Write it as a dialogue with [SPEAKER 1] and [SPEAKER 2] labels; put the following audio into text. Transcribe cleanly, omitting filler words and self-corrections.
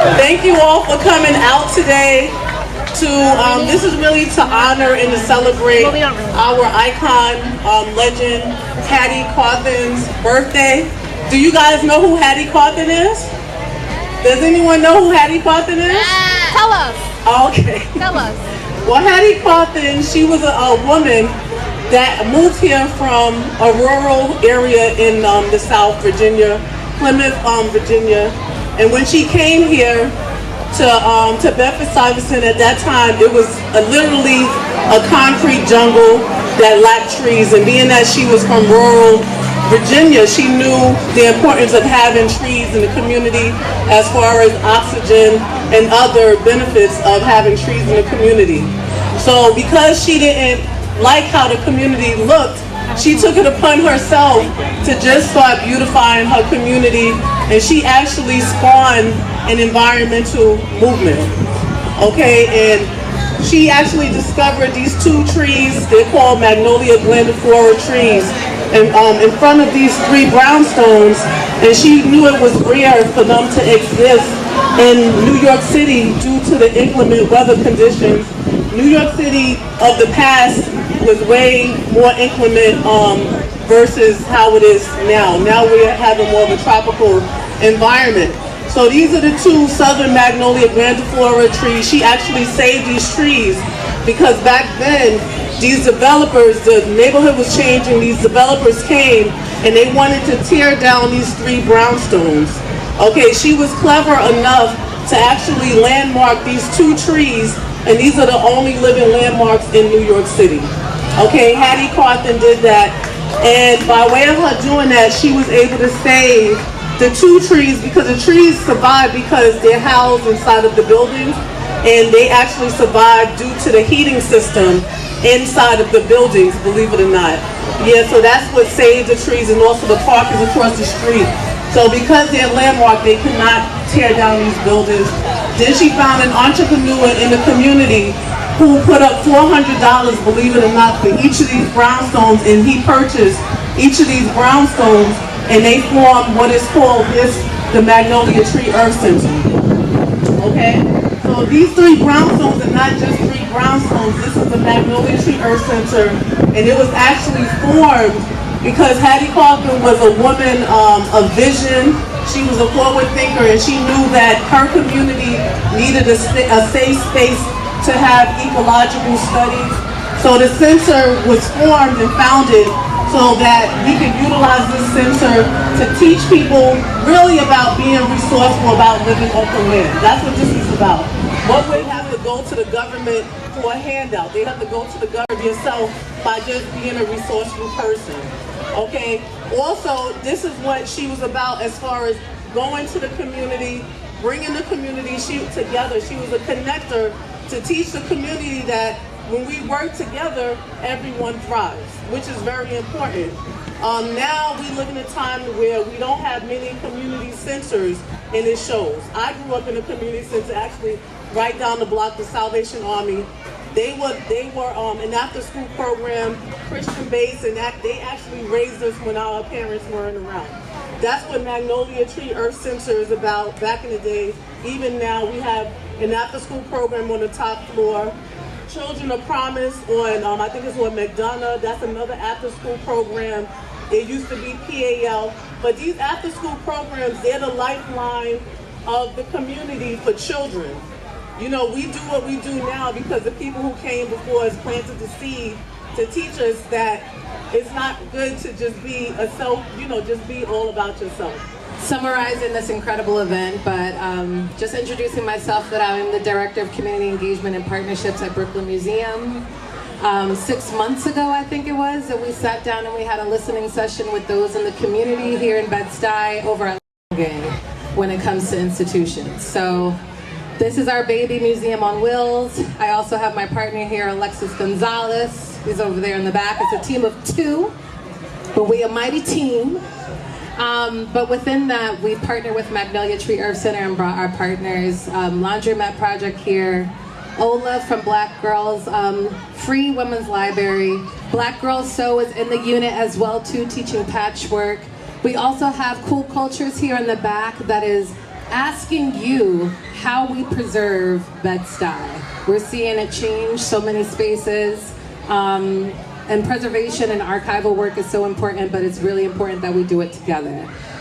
[SPEAKER 1] Thank you all for coming out today. This is really to honor and to celebrate our icon, legend, Hattie Cawthon's birthday. Do you guys know who Hattie Cawthon is? Does anyone know who Hattie Cawthon is?
[SPEAKER 2] Tell us.
[SPEAKER 1] Okay.
[SPEAKER 2] Tell us.
[SPEAKER 1] Well, Hattie Cawthon, she was a woman that moved here from a rural area in the South, Virginia, Plymouth, Virginia. And when she came here to Bedford-Stuyvesant at that time, it was literally a concrete jungle that lacked trees. And being that she was from rural Virginia, she knew the importance of having trees in the community as far as oxygen and other benefits of having trees in the community. So because she didn't like how the community looked, she took it upon herself to just start beautifying her community, and she actually spawned an environmental movement. Okay, and she actually discovered these two trees. They're called Magnolia grandiflora trees, and in front of these three brownstones, and she knew it was rare for them to exist in New York City due to the inclement weather conditions. New York City of the past was way more inclement versus how it is now. Now we're having more of a tropical environment. So these are the two Southern Magnolia grandiflora trees. She actually saved these trees because back then, these developers, the neighborhood was changing, these developers came and they wanted to tear down these three brownstones. Okay, she was clever enough to actually landmark these two trees, and these are the only living landmarks in New York City. Okay, Hattie Cawthon did that, and by way of her doing that, she was able to save the two trees because the trees survived because they're housed inside of the buildings, and they actually survived due to the heating system inside of the buildings, believe it or not. Yeah, so that's what saved the trees, and also the park is across the street. So because they're landmarked, they could not tear down these buildings. Then she found an entrepreneur in the community who put up $400, believe it or not, for each of these brownstones, and he purchased each of these brownstones, and they formed what is called the Magnolia Tree Earth Center. Okay? So these three brownstones are not just three brownstones. This is the Magnolia Tree Earth Center, and it was actually formed because Hattie Cawthon was a woman of vision. She was a forward thinker, and she knew that her community needed a safe space to have ecological studies. So the center was formed and founded so that we could utilize this center to teach people really about being resourceful, about living off the land. That's what this is about. One would have to go to the government for a handout. They have to go to the government yourself by just being a resourceful person. Okay. Also, this is what she was about as far as going to the community, bringing the community together. She was a connector to teach the community that when we work together, everyone thrives, which is very important. Now we live in a time where we don't have many community centers, and it shows. I grew up in a community center, actually right down the block, the Salvation Army. They were an after-school program, Christian-based, and they actually raised us when our parents weren't around. That's what Magnolia Tree Earth Center is about back in the day. Even now, we have an after-school program on the top floor. Children of Promise on, I think it's on McDonough. That's another after-school program. It used to be PAL. But these after-school programs, they're the lifeline of the community for children. You know, we do what we do now because the people who came before us planted the seed to teach us that it's not good to just be just be all about yourself.
[SPEAKER 3] Summarizing this incredible event, but just introducing myself, that I'm the Director of Community Engagement and Partnerships at Brooklyn Museum. 6 months ago, I think it was, that we sat down and we had a listening session with those in the community here in Bed-Stuy over at Game when it comes to institutions. So this is our baby museum on wheels. I also have my partner here, Alexis Gonzalez. He's over there in the back. It's a team of two, but we a mighty team. But within that, we partner with Magnolia Tree Earth Center and brought our partners, Laundromat Project here, Ola from Black Girls, Free Women's Library. Black Girls Sew is in the unit as well too, teaching patchwork. We also have Cool Cultures here in the back that is asking you how we preserve Bed-Stuy. We're seeing it change so many spaces, and preservation and archival work is so important, but it's really important that we do it together.